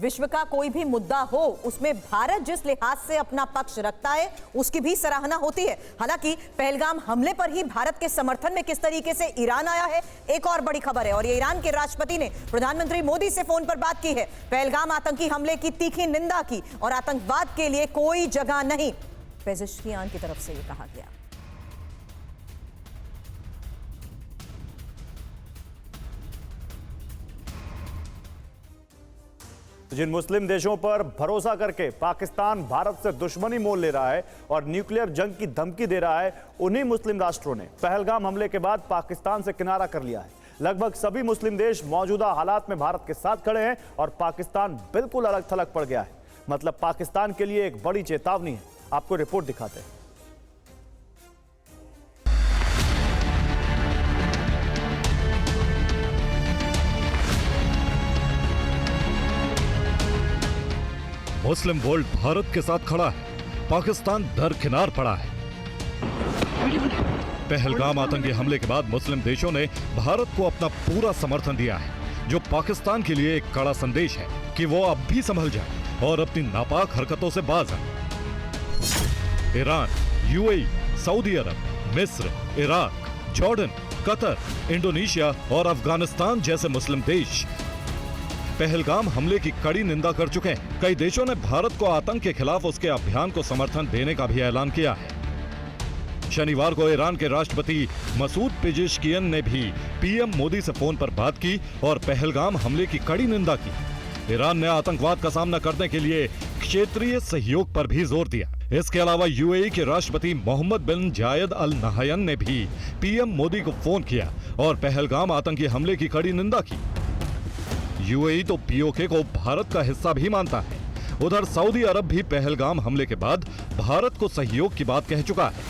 विश्व का कोई भी मुद्दा हो उसमें भारत जिस लिहाज से अपना पक्ष रखता है उसकी भी सराहना होती है। हालांकि पहलगाम हमले पर ही भारत के समर्थन में किस तरीके से ईरान आया है एक और बड़ी खबर है, और ये ईरान के राष्ट्रपति ने प्रधानमंत्री मोदी से फोन पर बात की है। पहलगाम आतंकी हमले की तीखी निंदा की और आतंकवाद के लिए कोई जगह नहीं, पेजेश्कियान की तरफ से ये कहा गया। जिन मुस्लिम देशों पर भरोसा करके पाकिस्तान भारत से दुश्मनी मोल ले रहा है और न्यूक्लियर जंग की धमकी दे रहा है, उन्हीं मुस्लिम राष्ट्रों ने पहलगाम हमले के बाद पाकिस्तान से किनारा कर लिया है। लगभग सभी मुस्लिम देश मौजूदा हालात में भारत के साथ खड़े हैं और पाकिस्तान बिल्कुल अलग थलग पड़ गया है। मतलब पाकिस्तान के लिए एक बड़ी चेतावनी है। आपको रिपोर्ट दिखाते हैं। मुस्लिम वर्ल्ड भारत के साथ खड़ा है, पाकिस्तान दरकिनार पड़ा है। पहलगाम आतंकी हमले के बाद मुस्लिम देशों ने भारत को अपना पूरा समर्थन दिया है, जो पाकिस्तान के लिए एक कड़ा संदेश है कि वो अब भी संभल जाए और अपनी नापाक हरकतों से बाज आए। ईरान, यूएई, सऊदी अरब, मिस्र, इराक, जॉर्डन, कतर, इंडोनेशिया और अफगानिस्तान जैसे मुस्लिम देश पहलगाम हमले की कड़ी निंदा कर चुके हैं। कई देशों ने भारत को आतंक के खिलाफ उसके अभियान को समर्थन देने का भी ऐलान किया है। शनिवार को ईरान के राष्ट्रपति मसूद पेजेश्कियन ने भी पीएम मोदी से फोन पर बात की और पहलगाम हमले की कड़ी निंदा की। ईरान ने आतंकवाद का सामना करने के लिए क्षेत्रीय सहयोग पर भी जोर दिया। इसके अलावा यूएई के राष्ट्रपति मोहम्मद बिन जायद अल नहयान ने भी पीएम मोदी को फोन किया और पहलगाम आतंकी हमले की कड़ी निंदा की। यूएई तो पीओके को भारत का हिस्सा भी मानता है। उधर सऊदी अरब भी पहलगाम हमले के बाद भारत को सहयोग की बात कह चुका है।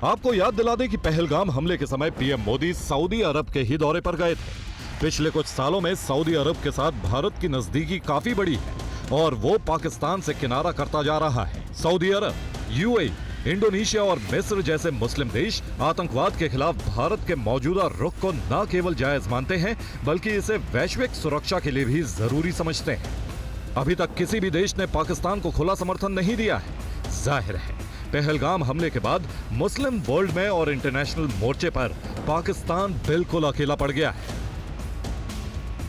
आपको याद दिला दें कि पहलगाम हमले के समय पीएम मोदी सऊदी अरब के ही दौरे पर गए थे। पिछले कुछ सालों में सऊदी अरब के साथ भारत की नजदीकी काफी बड़ी है और वो पाकिस्तान से किनारा करता जा रहा है। सऊदी अरब, यूएई, इंडोनेशिया और मिस्र जैसे मुस्लिम देश आतंकवाद के खिलाफ भारत के मौजूदा रुख को न केवल जायज मानते हैं बल्कि इसे वैश्विक सुरक्षा के लिए भी जरूरी समझते हैं। अभी तक किसी भी देश ने पाकिस्तान को खुला समर्थन नहीं दिया है। जाहिर है पहलगाम हमले के बाद मुस्लिम वर्ल्ड में और इंटरनेशनल मोर्चे पर पाकिस्तान बिल्कुल अकेला पड़ गया है।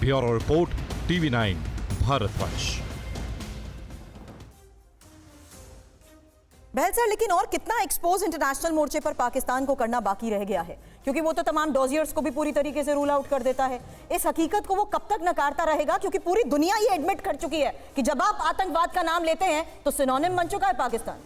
Bureau report, TV9 Bharatvarsh. Bahal sir, लेकिन और कितना एक्सपोज इंटरनेशनल मोर्चे पर पाकिस्तान को करना बाकी रह गया है, क्योंकि वो तो तमाम डॉजियर्स को भी पूरी तरीके से रूल आउट कर देता है। इस हकीकत को वो कब तक नकारता रहेगा, क्योंकि पूरी दुनिया ये एडमिट कर चुकी है कि जब आप आतंकवाद का नाम लेते हैं तो सिनोनिम बन चुका है पाकिस्तान।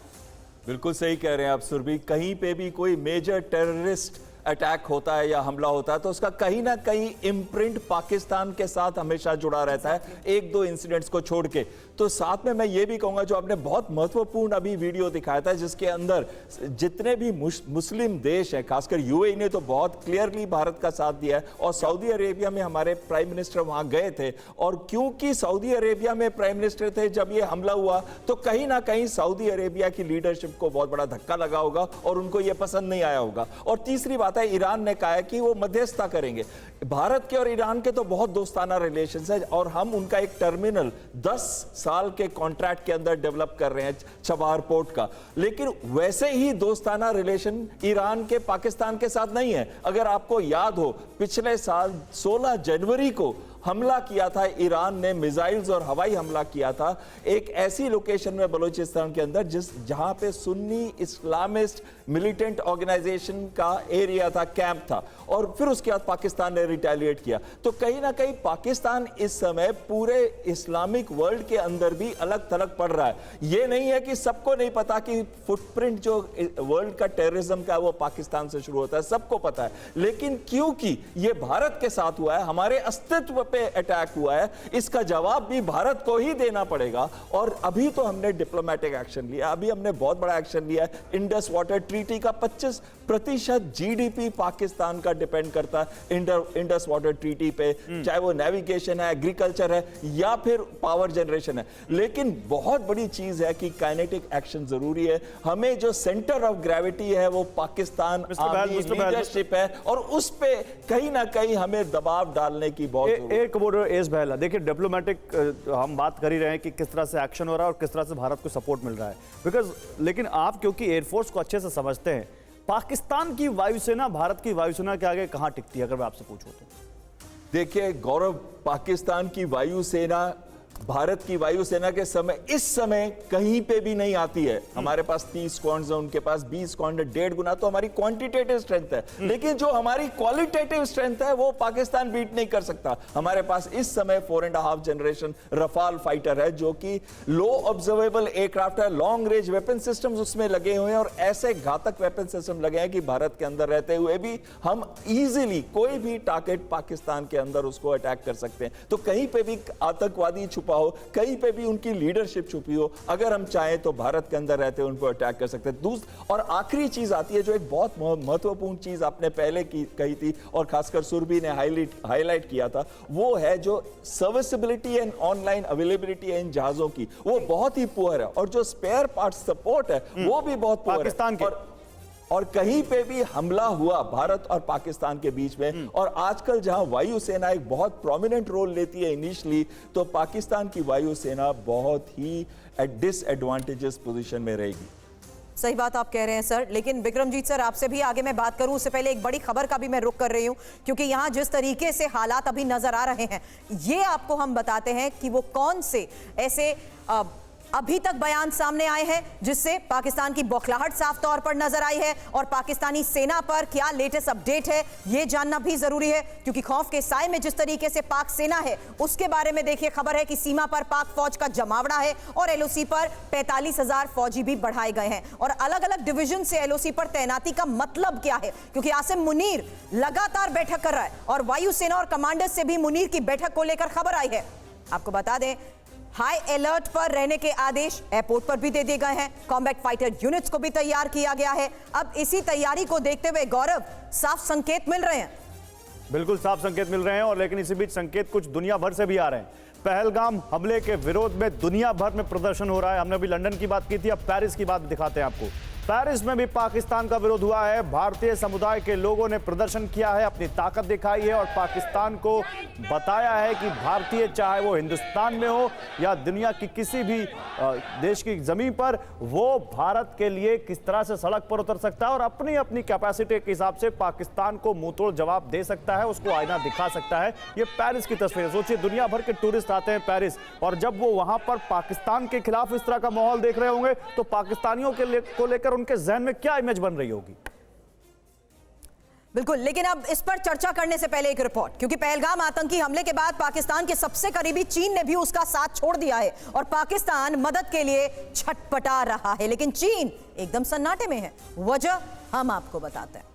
बिल्कुल सही कह रहे हैं आप सुरभि। कहीं पे भी कोई मेजर टेररिस्ट अटैक होता है या हमला होता है तो उसका कहीं ना कहीं इम्प्रिंट पाकिस्तान के साथ हमेशा जुड़ा रहता है, एक दो इंसिडेंट्स को छोड़ के। तो साथ में मैं ये भी कहूंगा, जो आपने बहुत महत्वपूर्ण अभी वीडियो दिखाया था जिसके अंदर जितने भी मुस्लिम देश हैं, खासकर यूएई ने तो बहुत क्लियरली भारत का साथ दिया है, और सऊदी अरेबिया में हमारे प्राइम मिनिस्टर वहां गए थे, और क्योंकि सऊदी अरेबिया में प्राइम मिनिस्टर थे जब ये हमला हुआ तो कहीं ना कहीं सऊदी अरेबिया की लीडरशिप को बहुत बड़ा धक्का लगा होगा और उनको ये पसंद नहीं आया होगा। और तीसरी बात है, ईरान ने कहा है कि वो मध्यस्थता करेंगे। भारत के और ईरान के तो बहुत दोस्ताना रिलेशंस है और हम उनका एक टर्मिनल 10 साल के कॉन्ट्रैक्ट के अंदर डेवलप कर रहे हैं चबार पोर्ट का। लेकिन वैसे ही दोस्ताना रिलेशन ईरान के पाकिस्तान के साथ नहीं है। अगर आपको याद हो, पिछले साल 16 जनवरी को हमला किया था ईरान ने, मिसाइल्स और हवाई हमला किया था एक ऐसी लोकेशन में बलूचिस्तान के अंदर जहां पे सुन्नी इस्लामिस्ट मिलिटेंट ऑर्गेनाइजेशन का एरिया था, कैंप था, और फिर उसके बाद पाकिस्तान ने रिटेलिएट किया। तो कहीं ना कहीं पाकिस्तान इस समय पूरे इस्लामिक वर्ल्ड के अंदर भी अलग थलग पड़ रहा है। ये नहीं है कि सबको नहीं पता कि फुटप्रिंट जो वर्ल्ड का टेररिज्म का वो पाकिस्तान से शुरू होता है, सबको पता है। लेकिन क्योंकि ये भारत के साथ हुआ है, हमारे अस्तित्व पे अटैक हुआ है, इसका जवाब भी भारत को ही देना पड़ेगा। और अभी तो हमने डिप्लोमेटिक एक्शन लिया, अभी हमने बहुत बड़ा एक्शन लिया है। इंडस वाटर ट्रीटी का 25% जीडीपी पाकिस्तान का डिपेंड करता है इंडस वाटर ट्रीटी पे, चाहे वो नेविगेशन है, एग्रीकल्चर है या फिर पावर जनरेशन है। लेकिन बहुत बड़ी चीज है कि काइनेटिक एक्शन जरूरी है। हमें जो सेंटर ऑफ ग्रेविटी है वो पाकिस्तान लीडरशिप है और उस पे कहीं ना कहीं हमें दबाव डालने की बहुत विवेक कमोडोर एस बहला, देखिए डिप्लोमेटिक हम बात कर ही रहे हैं कि किस तरह से एक्शन हो रहा है और किस तरह से भारत को सपोर्ट मिल रहा है, बिकॉज लेकिन आप क्योंकि एयरफोर्स को अच्छे से समझते हैं, पाकिस्तान की वायुसेना भारत की वायुसेना के आगे कहां टिकती है अगर मैं आपसे पूछूं तो? देखिए गौरव, पाकिस्तान की वायुसेना भारत की वायुसेना के समय इस समय कहीं पे भी नहीं आती है। हमारे पास 30 स्क्वाड्स है, उनके पास 20 स्क्वाड है, 1.5 गुना तो हमारी क्वांटिटेटिव स्ट्रेंथ है, लेकिन जो हमारी क्वालिटेटिव स्ट्रेंथ है वो पाकिस्तान बीट नहीं कर सकता। हमारे पास इस समय 4.5 जनरेशन रफाल फाइटर है जो कि लो ऑब्जर्वेबल एयरक्राफ्ट है, लॉन्ग रेंज वेपन सिस्टम्स उसमें लगे हुए हैं और ऐसे घातक वेपन सिस्टम लगे हैं कि भारत के अंदर रहते हुए भी हम इजीली कोई भी टारगेट पाकिस्तान के अंदर उसको अटैक कर सकते हैं। तो कहीं पे भी आतंकवादी छुपा हो, कहीं पे भी उनकी लीडरशिप छुपी हो, अगर हम चाहें तो भारत के अंदर रहते उन पर अटैक कर सकते हैं। और आखिरी चीज आती है जो एक बहुत महत्वपूर्ण चीज आपने पहले कही थी और खासकर सुरभि ने हाईलाइट किया था, वो है जो सर्विसिबिलिटी एंड ऑनलाइन अवेलेबिलिटी है इन जहाजों की, वो बहुत ही पुअर है और जो स्पेयर पार्ट सपोर्ट है वो भी बहुत पुअर है पाकिस्तान के। और कहीं पे भी हमला हुआ भारत और पाकिस्तान के बीच में, और आजकल जहां वायुसेना एक बहुत प्रोमिनेंट रोल लेती है इनिशियली, तो पाकिस्तान की वायुसेना बहुत ही डिसएडवांटेजेस पोजीशन में रहेगी। सही बात आप कह रहे हैं सर, लेकिन विक्रमजीत सर आपसे भी आगे मैं बात करूं उससे पहले एक बड़ी खबर का भी मैं रुख कर रही हूं, क्योंकि यहां जिस तरीके से हालात अभी नजर आ रहे हैं, ये आपको हम बताते हैं कि वो कौन से ऐसे अभी तक बयान सामने आए हैं जिससे पाकिस्तान की बौखलाहट साफ तौर पर नजर आई है, और पाकिस्तानी सेना पर क्या लेटेस्ट अपडेट है ये जानना भी जरूरी है, क्योंकि खौफ के साए में जिस तरीके से पाक सेना है उसके बारे में देखिए खबर है कि सीमा पर पाक फौज का जमावड़ा है और एलओसी पर 45,000 फौजी भी बढ़ाए गए हैं, और अलग अलग डिवीजन से एलओसी पर तैनाती का मतलब क्या है, क्योंकि आसिम मुनीर लगातार बैठक कर रहा है और वायुसेना और कमांडर से भी मुनीर की बैठक को लेकर खबर आई है। आपको बता दें हाई अलर्ट पर रहने के आदेश एयरपोर्ट पर भी दे दिए गए हैं, कॉम्बैट फाइटर यूनिट्स को भी तैयार किया गया है। अब इसी तैयारी को देखते हुए गौरव साफ संकेत मिल रहे हैं। बिल्कुल साफ संकेत मिल रहे हैं, और लेकिन इसी बीच संकेत कुछ दुनिया भर से भी आ रहे हैं। पहलगाम हमले के विरोध में दुनिया भर में प्रदर्शन हो रहा है। हमने अभी लंदन की बात की थी, अब पेरिस की बात दिखाते हैं आपको। पेरिस में भी पाकिस्तान का विरोध हुआ है। भारतीय समुदाय के लोगों ने प्रदर्शन किया है, अपनी ताकत दिखाई है और पाकिस्तान को बताया है कि भारतीय चाहे वो हिंदुस्तान में हो या दुनिया की किसी भी देश की जमीन पर, वो भारत के लिए किस तरह से सड़क पर उतर सकता है और अपनी अपनी कैपेसिटी के हिसाब से पाकिस्तान को मुंहतोड़ जवाब दे सकता है, उसको आईना दिखा सकता है। ये पेरिस की तस्वीर है। सोचिए दुनिया भर के टूरिस्ट आते हैं पेरिस, और जब वो वहां पर पाकिस्तान के खिलाफ इस तरह का माहौल देख रहे होंगे तो पाकिस्तानियों को लेकर उनके जहन में क्या इमेज बन रही होगी। बिल्कुल, लेकिन अब इस पर चर्चा करने से पहले एक रिपोर्ट, क्योंकि पहलगाम आतंकी हमले के बाद पाकिस्तान के सबसे करीबी चीन ने भी उसका साथ छोड़ दिया है और पाकिस्तान मदद के लिए छटपटा रहा है, लेकिन चीन एकदम सन्नाटे में है। वजह हम आपको बताते हैं।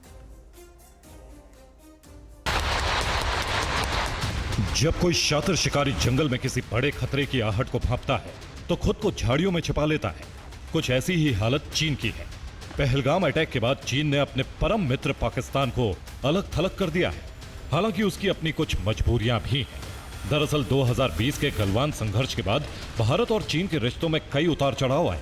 जब कोई शातिर शिकारी जंगल में किसी बड़े खतरे की आहट को भांपता है तो खुद को झाड़ियों में छिपा लेता है। कुछ ऐसी ही हालत चीन की है। पहलगाम अटैक के बाद चीन ने अपने परम मित्र पाकिस्तान को अलग थलग कर दिया है। हालांकि उसकी अपनी कुछ मजबूरियां भी हैं। दरअसल 2020 के गलवान संघर्ष के बाद भारत और चीन के रिश्तों में कई उतार चढ़ाव आए,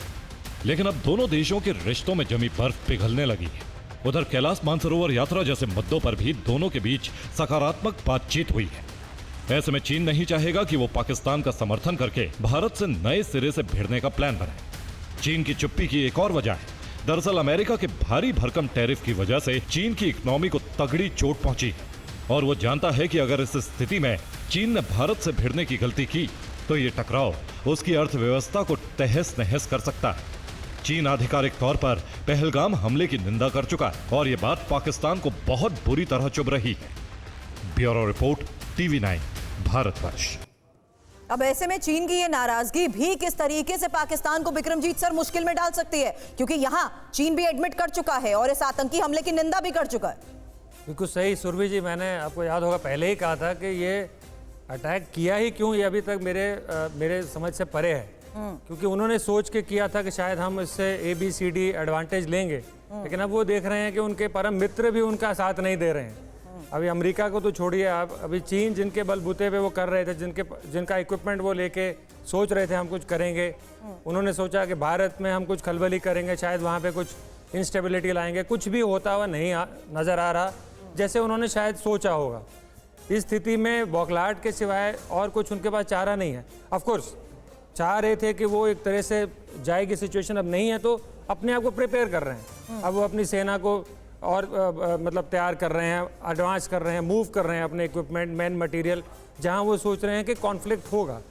लेकिन अब दोनों देशों के रिश्तों में जमी बर्फ पिघलने लगी है। उधर कैलाश मानसरोवर यात्रा जैसे मुद्दों पर भी दोनों के बीच सकारात्मक बातचीत हुई है। ऐसे में चीन नहीं चाहेगा कि वो पाकिस्तान का समर्थन करके भारत से नए सिरे से भिड़ने का प्लान बनाए। चीन की चुप्पी की एक और वजह है। दरअसल अमेरिका के भारी भरकम टैरिफ की वजह से चीन की इकोनॉमी को तगड़ी चोट पहुंची है, और वो जानता है कि अगर इस स्थिति में चीन ने भारत से भिड़ने की गलती की तो ये टकराव उसकी अर्थव्यवस्था को तहस नहस कर सकता है। चीन आधिकारिक तौर पर पहलगाम हमले की निंदा कर चुका है और ये बात पाकिस्तान को बहुत बुरी तरह चुभ रही है। Bureau report, TV9 Bharatvarsh. अब ऐसे में चीन की ये नाराजगी भी किस तरीके से पाकिस्तान को विक्रमजीत सर मुश्किल में डाल सकती है, क्योंकि यहां चीन भी एडमिट कर चुका है और इस आतंकी हमले की निंदा भी कर चुका है। बिल्कुल सही सुरभि जी, मैंने आपको याद होगा पहले ही कहा था कि ये अटैक किया ही क्यों, ये अभी तक मेरे समझ से परे है, क्योंकि उन्होंने सोच के किया था कि शायद हम इससे ABCD एडवांटेज लेंगे, लेकिन अब वो देख रहे हैं कि उनके परम मित्र भी उनका साथ नहीं दे रहे हैं। अभी अमेरिका को तो छोड़िए आप, अभी चीन जिनके बलबूते पे वो कर रहे थे, जिनका इक्विपमेंट वो लेके सोच रहे थे हम कुछ करेंगे, उन्होंने सोचा कि भारत में हम कुछ खलबली करेंगे, शायद वहाँ पे कुछ इंस्टेबिलिटी लाएंगे, कुछ भी होता हुआ नहीं नज़र आ रहा जैसे उन्होंने शायद सोचा होगा। इस स्थिति में बौखलाहट के सिवाय और कुछ उनके पास चारा नहीं है। ऑफ कोर्स चाह रहे थे कि वो एक तरह से जाएगी सिचुएशन, अब नहीं है तो अपने आप को प्रिपेयर कर रहे हैं। अब वो अपनी सेना को और मतलब तैयार कर रहे हैं, एडवांस कर रहे हैं, मूव कर रहे हैं अपने इक्विपमेंट, मैन मटेरियल, जहां वो सोच रहे हैं कि कॉन्फ्लिक्ट होगा।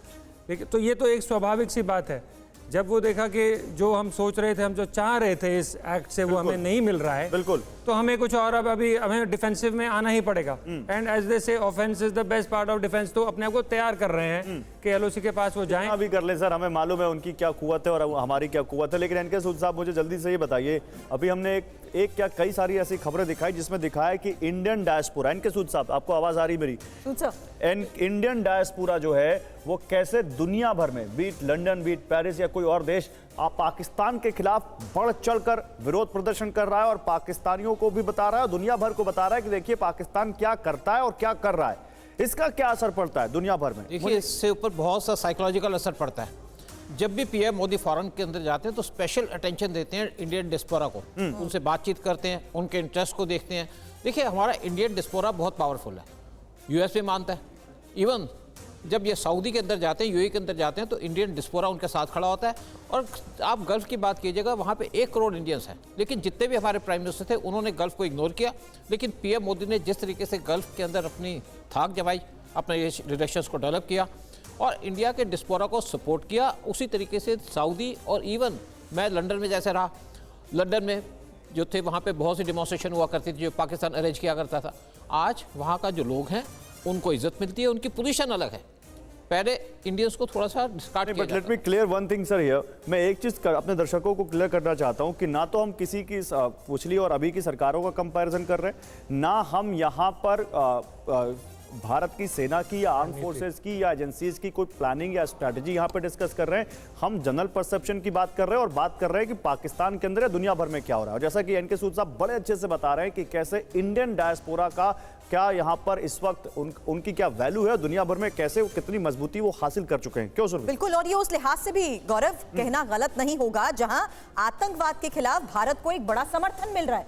तो ये तो एक स्वाभाविक सी बात है। जब वो देखा कि जो हम सोच रहे थे, हम जो चाह रहे थे इस एक्ट से, वो हमें नहीं मिल रहा है, बिल्कुल, तो हमें कुछ और अब अभी हमें डिफेंसिव में आना ही पड़ेगा। एंड एज दे से offence is the best part of defence. तो अपने आप को तैयार कर रहे हैं कि एलओसी के पास वो जाएं। भी कर ले सर, हमें मालूम है उनकी क्या कुव्वत है और हमारी क्या कुव्वत है, लेकिन एनके सूद साहब मुझे जल्दी से ये बताइए, अभी हमने एक क्या कई सारी ऐसी खबरें दिखाई जिसमें दिखाया कि इंडियन डायस्पोरा, एनके सूद साहब आपको आवाज आ रही मेरी? इंडियन डायस्पोरा जो है वो कैसे दुनिया भर में, बीट लंदन, बीट पेरिस या कोई और देश, पाकिस्तान के खिलाफ बढ़ चढ़कर विरोध प्रदर्शन कर रहा है और पाकिस्तानियों को भी बता रहा है, दुनिया भर को बता रहा है कि देखिए पाकिस्तान क्या करता है और क्या कर रहा है। इसका क्या असर पड़ता है दुनिया भर में? देखिए, इससे ऊपर बहुत सा साइकोलॉजिकल असर पड़ता है। जब भी पीएम मोदी फॉरेन के अंदर जाते हैं तो स्पेशल अटेंशन देते हैं इंडियन डिस्पोरा को, उनसे बातचीत करते हैं, उनके इंटरेस्ट को देखते हैं। देखिए, हमारा इंडियन डिस्पोरा बहुत पावरफुल है, यूएस भी मानता है। इवन जब ये सऊदी के अंदर जाते हैं, यूएई के अंदर जाते हैं, तो इंडियन डिस्पोरा उनके साथ खड़ा होता है। और आप गल्फ की बात कीजिएगा, वहाँ पे 1 करोड़ इंडियंस हैं, लेकिन जितने भी हमारे प्राइम मिनिस्टर थे उन्होंने गल्फ को इग्नोर किया। लेकिन पीएम मोदी ने जिस तरीके से गल्फ के अंदर अपनी थाक जमाई, अपने रिलेशंस को डेवलप किया और इंडिया के डिस्पोरा को सपोर्ट किया, उसी तरीके से सऊदी और इवन मैं लंदन में जैसे रहा, लंदन में जो थे वहाँ पे बहुत सी डेमोन्स्ट्रेशन हुआ करती थी जो पाकिस्तान अरेंज किया करता था। आज वहाँ का जो लोग हैं उनको इज्जत मिलती है, उनकी पोजीशन अलग है। पहले इंडियंस को थोड़ा सा डिस्कार्ड किया जाता है। Let me clear one thing sir here, मैं एक चीज अपने दर्शकों को क्लियर करना चाहता हूं कि ना तो हम किसी की पिछली और अभी की सरकारों का कंपैरिजन कर रहे हैं, ना हम यहां पर भारत की सेना की या आर्म फोर्सेस की या एजेंसीज की कोई प्लानिंग या स्ट्रैटेजी यहां पे डिस्कस कर रहे हैं। हम जनरल परसेप्शन की बात कर रहे हैं और बात कर रहे हैं कि पाकिस्तान के अंदर या दुनिया भर में क्या हो रहा है। और जैसा कि एनके सूद साहब बड़े अच्छे से बता रहे हैं कि कैसे इंडियन डायस्पोरा का क्या यहाँ पर इस वक्त उनकी क्या वैल्यू है दुनिया भर में, कैसे कितनी मजबूती वो हासिल कर चुके हैं। क्यों सर? बिल्कुल, और ये उस लिहाज से भी गौरव कहना गलत नहीं होगा जहां आतंकवाद के खिलाफ भारत को एक बड़ा समर्थन मिल रहा है।